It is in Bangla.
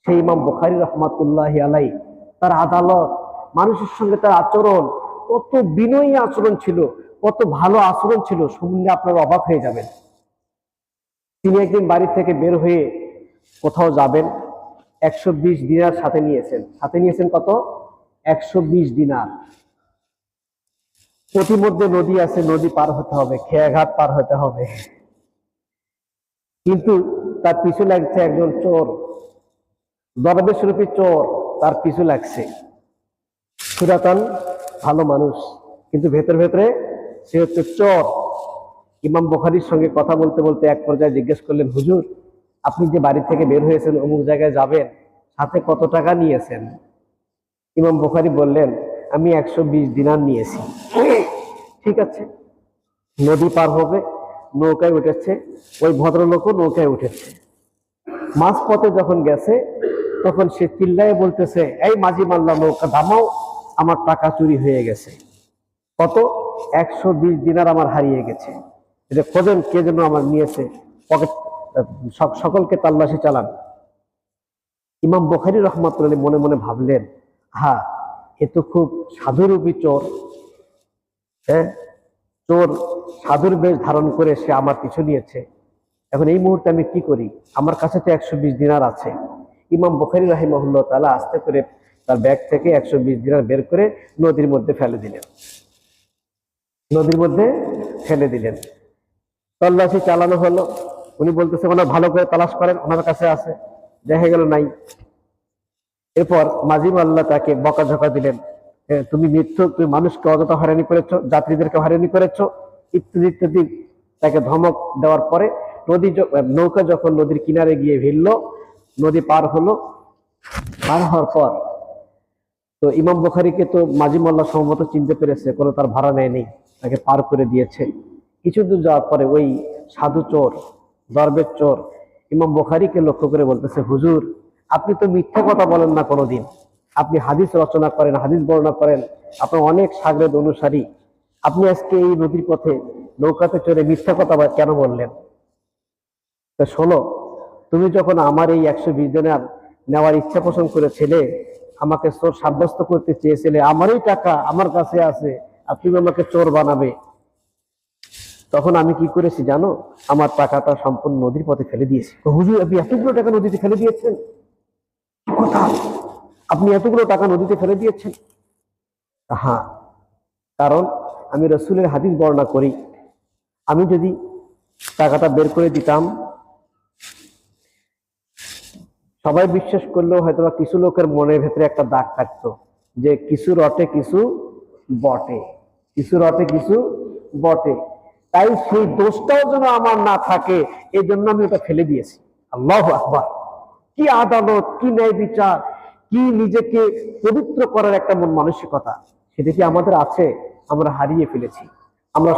সেই ইমাম বুখারী রাহমাতুল্লাহি আলাইহি তার আদালত, মানুষের সঙ্গে তার আচরণ, কত বিনয়ী আচরণ ছিল, কত ভালো আচরণ ছিল, শুনলে আপনারা অবাক হয়ে যাবেন। তিনি একদিন বাড়ি থেকে বের হয়ে কোথাও যাবেন, 120 দিনার সাথে নিয়েছেন কত? 120 দিনার। প্রতিমধ্যে নদী আছে, নদী পার হতে হবে, খেয়াঘাট পার হতে হবে, কিন্তু তার পিছু লাগছে একজন চোর, দরবেশ রূপী চোর তার পিছু লাগছে। পুরাতন ভালো মানুষ, কিন্তু ভেতরে ভেতরে সে হচ্ছে চোর। ইমাম বুখারীর সঙ্গে কথা বলতে বলতে এক পর্যায়ে জিজ্ঞেস করলেন, হুজুর, আপনি যে বাড়ি থেকে বের হয়েছেন, অমুক জায়গায় যাবেন, সাথে কত টাকা নিয়েছেন? ইমাম বুখারী বললেন, আমি 120 দিনার নিয়েছি। ঠিক আছে, নদী পার হবে, নৌকায় উঠেছে, ওই ভদ্রলোকও নৌকায় উঠেছে। মাঝপথে যখন গেছে, তখন সে চিল্লায় বলতেছে, এই মাঝি মাল্লা, নৌকা থামাও, আমার টাকা চুরি হয়ে গেছে। কত? 120 দিনার আমার হারিয়ে গেছে, এটা খোঁজেন, কে যেন আমার নিয়েছে, পকেট, সকলকে তাল্লাশি চালান। ইমাম বুখারী রাহমাতুল্লাহি মনে মনে ভাবলেন, হ্যাঁ, এ তো খুব সাধুরূপী চোর। হ্যাঁ, চোর সাধুর বেশ ধারণ করে সে আমার পিছু নিয়েছে। এখন এই মুহূর্তে আমি কি করি? আমার কাছে তো 120 দিনার আছে। ইমাম বুখারী রাহিমাহুল্লাহ তাআলা আস্তে করে তার ব্যাগ থেকে 120 দিনার বের করে নদীর মধ্যে ফেলে দিলেন। তল্লাশি চালানো হলো। উনি বলতেছে, ওনার ভালো করে তালাশ করেন, ওনার কাছে আছে। দেখা গেল নাই। এরপর মাঝি মাল্লা তাকে বকাঝকা দিলেন, তুমি মিথ্যুক, তুমি মানুষকে অযথা হয়রানি করেছো, যাত্রীদেরকে হয়রানি করেছো, ইত্যাদি ইত্যাদি। তাকে ধমক দেওয়ার পরে নৌকা যখন নদীর কিনারে গিয়ে ভিড়ল, নদী পার হলো। পার হওয়ার পর তো ইমাম বুখারীকে তো মাঝি মাল্লা সম্ভবত চিনতে পেরেছে, কোনো তার ভাড়া নেয়নি, তাকে পার করে দিয়েছে। কিছু দূর যাওয়ার পরে ওই সাধু চোর, দরবেশ চোর ইমাম বুখারীকে লক্ষ্য করে বলতেছে, হুজুর, আপনি তো মিথ্যা কথা বলেন না কোনোদিন, আপনি হাদিস রচনা করেন, হাদিস বর্ণনা করেন, আপনার অনেক শাগরেদ অনুসারী, আপনি আজকে এই নদীর পথে নৌকাতে চড়ে মিথ্যা কথা কেন বললেন? তা শোনো, তুমি যখন আমার এই 120 দিনার নেওয়ার ইচ্ছা পোষণ করেছিলে, আমাকে চোর সাব্যস্ত করতে চেয়েছিলে, আমারই টাকা আমার কাছে আছে, আর তুমি আমাকে চোর বানাবে, তখন আমি কি করেছি জানো? আমার টাকাটা সম্পূর্ণ নদীর পথে ফেলে দিয়েছি। হুজুর, আপনি এতগুলো টাকা নদীতে ফেলে দিয়েছেন? কি কথা, আপনি এতগুলো টাকা নদীতে ফেলে দিয়েছেন? হ্যাঁ, কারণ আমি রাসূলের হাদিস বর্ণনা করি, আমি যদি টাকাটা বের করে দিতাম, সবাই বিশ্বাস করলেও হয়তো বা কিছু লোকের মনের ভেতরে একটা দাগ কাটতো যে কিছু রটে কিছু বটে, কিছু রটে কিছু বটে। তাই সেই দোষটাও যেন আমার না থাকে, এই জন্য আমি ওটা ফেলে দিয়েছি। আল্লাহু আকবার! কি আদালত, কি ন্যায় বিচার, কি নিজেকে পবিত্র করার একটা মন মানসিকতা, সেটা কি আমাদের আছে? আমরা হারিয়ে ফেলেছি। আমরা